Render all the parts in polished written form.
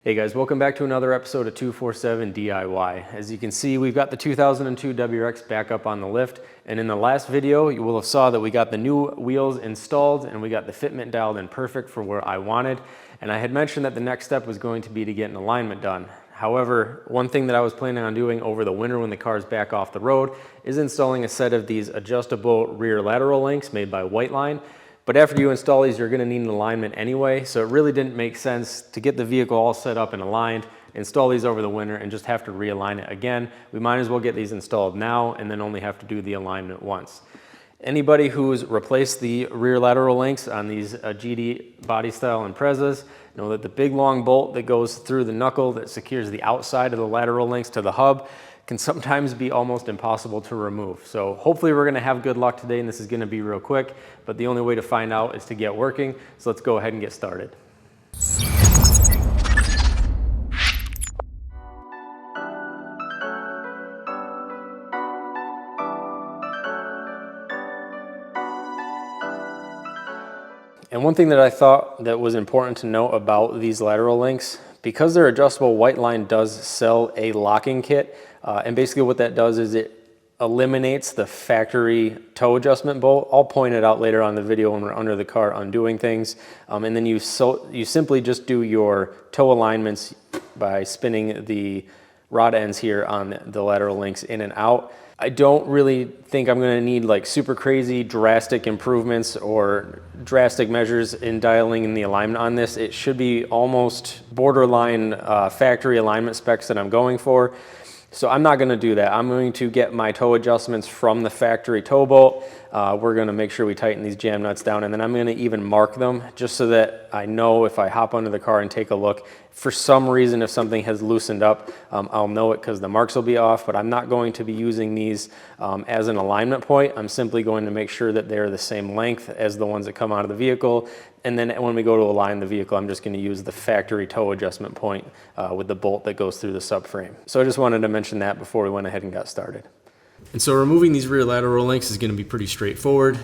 Hey guys, welcome back to another episode of 247 DIY. As you can see, we've got the 2002 WRX back up on the lift, and in the last video you will have saw that we got the new wheels installed and we got the fitment dialed in perfect for where I wanted. And I had mentioned that the next step was going to be to get an alignment done. However, one thing that I was planning on doing over the winter when the car's back off the road is installing a set of these adjustable rear lateral links made by Whiteline. But after you install these, you're going to need an alignment anyway, so it really didn't make sense to get the vehicle all set up and aligned, install these over the winter, and just have to realign it again. We might as well get these installed now and then only have to do the alignment once. Anybody who's replaced the rear lateral links on these GD body style Imprezas know that the big long bolt that goes through the knuckle that secures the outside of the lateral links to the hub can sometimes be almost impossible to remove. So hopefully we're gonna have good luck today and this is gonna be real quick, but the only way to find out is to get working. So let's go ahead and get started. And one thing that I thought that was important to note about these lateral links, because they're adjustable, Whiteline does sell a locking kit. And basically what that does is it eliminates the factory toe adjustment bolt. I'll point it out later on in the video when we're under the car undoing things. And then you simply just do your toe alignments by spinning the rod ends here on the lateral links in and out. I don't really think I'm gonna need like super crazy drastic improvements or drastic measures in dialing in the alignment on this. It should be almost borderline factory alignment specs that I'm going for. So I'm not gonna do that. I'm going to get my toe adjustments from the factory toe bolt. We're gonna make sure we tighten these jam nuts down, and then I'm gonna even mark them just so that I know if I hop under the car and take a look, for some reason, if something has loosened up, I'll know it because the marks will be off, but I'm not going to be using these as an alignment point. I'm simply going to make sure that they're the same length as the ones that come out of the vehicle. And then when we go to align the vehicle, I'm just going to use the factory toe adjustment point with the bolt that goes through the subframe. So I just wanted to mention that before we went ahead and got started. And so removing these rear lateral links is going to be pretty straightforward.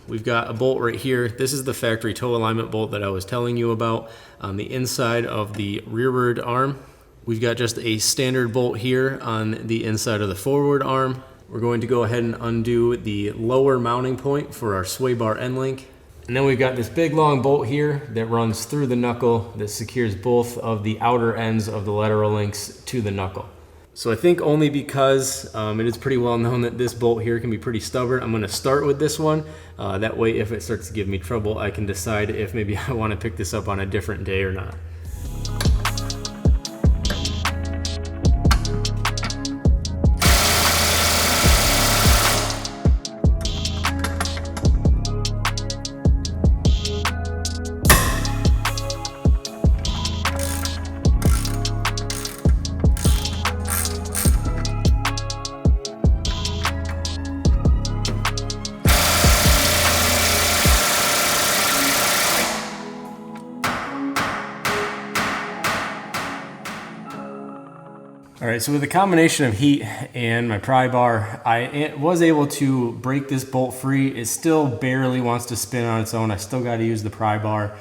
We've got a bolt right here. This is the factory toe alignment bolt that I was telling you about on the inside of the rearward arm. We've got just a standard bolt here on the inside of the forward arm. We're going to go ahead and undo the lower mounting point for our sway bar end link. And then we've got this big long bolt here that runs through the knuckle that secures both of the outer ends of the lateral links to the knuckle. So I think only because it is pretty well known that this bolt here can be pretty stubborn, I'm going to start with this one. That way if it starts to give me trouble, I can decide if maybe I want to pick this up on a different day or not. All right, so with a combination of heat and my pry bar, I was able to break this bolt free. It still barely wants to spin on its own. I still got to use the pry bar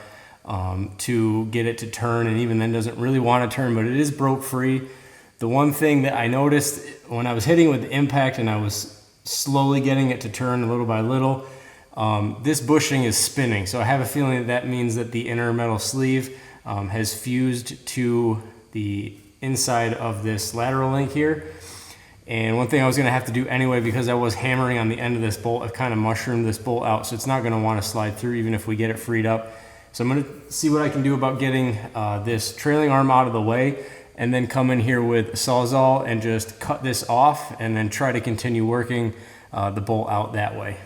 to get it to turn, and even then doesn't really want to turn, but it is broke free. The one thing that I noticed when I was hitting with the impact and I was slowly getting it to turn little by little, this bushing is spinning. So I have a feeling that means that the inner metal sleeve has fused to the inside of this lateral link here. And one thing I was going to have to do anyway, because I was hammering on the end of this bolt, I've kind of mushroomed this bolt out, so it's not going to want to slide through even if we get it freed up. So I'm going to see what I can do about getting this trailing arm out of the way, and then come in here with Sawzall and just cut this off and then try to continue working the bolt out that way.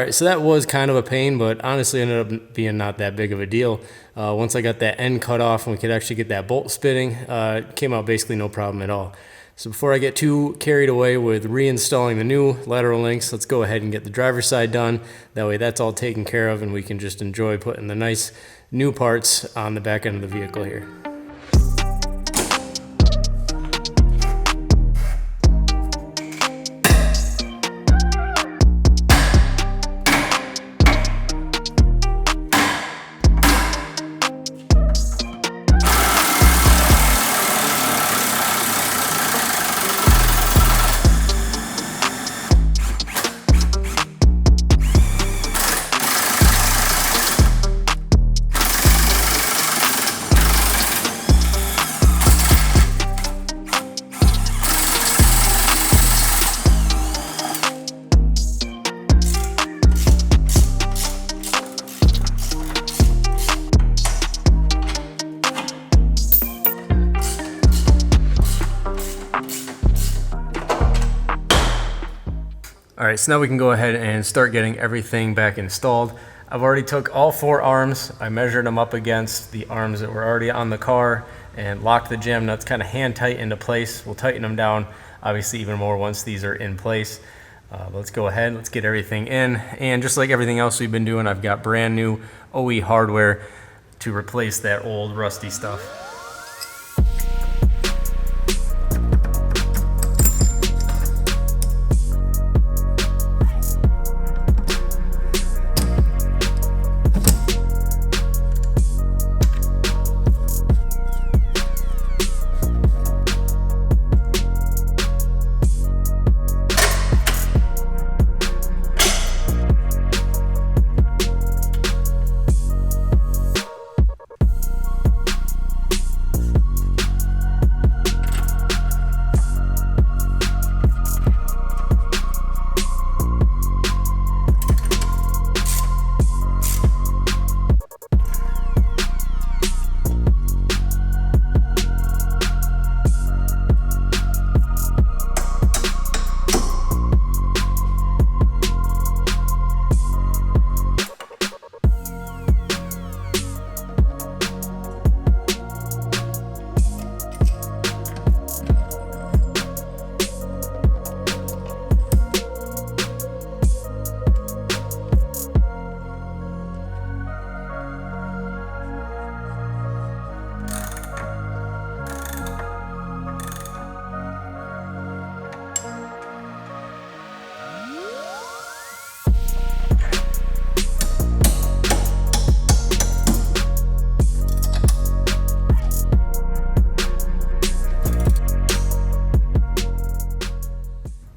right, so that was kind of a pain, but honestly ended up being not that big of a deal. Once I got that end cut off and we could actually get that bolt spinning, it came out basically no problem at all. So before I get too carried away with reinstalling the new lateral links, let's go ahead and get the driver's side done. That way that's all taken care of and we can just enjoy putting the nice new parts on the back end of the vehicle here. All right, so now we can go ahead and start getting everything back installed. I've already took all 4 arms. I measured them up against the arms that were already on the car and locked the jam nuts kind of hand tight into place. We'll tighten them down, obviously even more once these are in place. Let's go ahead, let's get everything in. And just like everything else we've been doing, I've got brand new OE hardware to replace that old rusty stuff.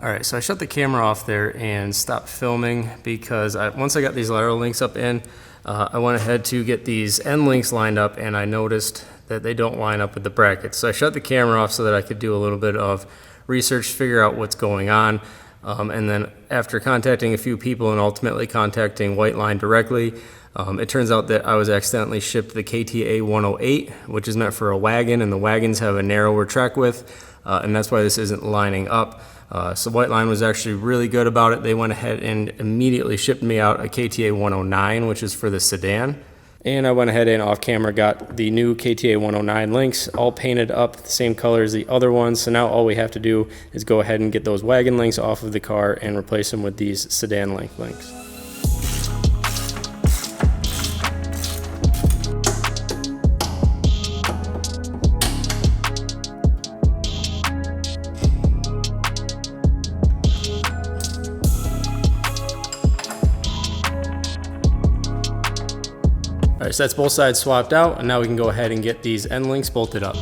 All right, so I shut the camera off there and stopped filming because once I got these lateral links up in, I went ahead to get these end links lined up and I noticed that they don't line up with the brackets. So I shut the camera off so that I could do a little bit of research, figure out what's going on. And then after contacting a few people and ultimately contacting Whiteline directly, it turns out that I was accidentally shipped the KTA 108, which is meant for a wagon, and the wagons have a narrower track width, and that's why this isn't lining up. So Whiteline was actually really good about it. They went ahead and immediately shipped me out a KTA 109, which is for the sedan. And I went ahead and off camera got the new KTA 109 links all painted up the same color as the other ones. So now all we have to do is go ahead and get those wagon links off of the car and replace them with these sedan length links. All right, so that's both sides swapped out, and now we can go ahead and get these end links bolted up.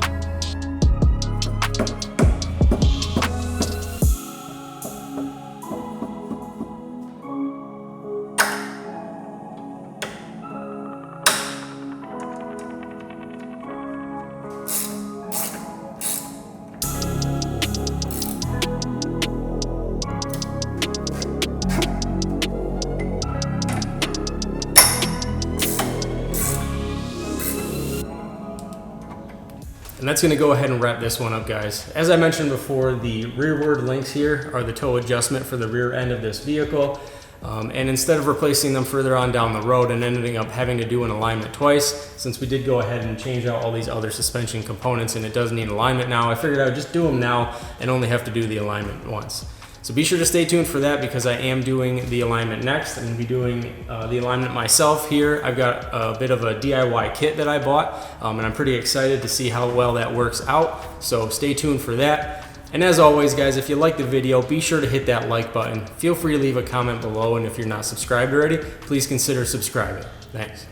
And that's going to go ahead and wrap this one up, guys. As I mentioned before, the rearward links here are the toe adjustment for the rear end of this vehicle. And instead of replacing them further on down the road and ending up having to do an alignment twice, since we did go ahead and change out all these other suspension components and it does need alignment now, I figured I would just do them now and only have to do the alignment once. So be sure to stay tuned for that, because I am doing the alignment next. I'm going to be doing the alignment myself here. I've got a bit of a DIY kit that I bought, and I'm pretty excited to see how well that works out. So stay tuned for that. And as always, guys, if you like the video, be sure to hit that like button. Feel free to leave a comment below, and if you're not subscribed already, please consider subscribing. Thanks.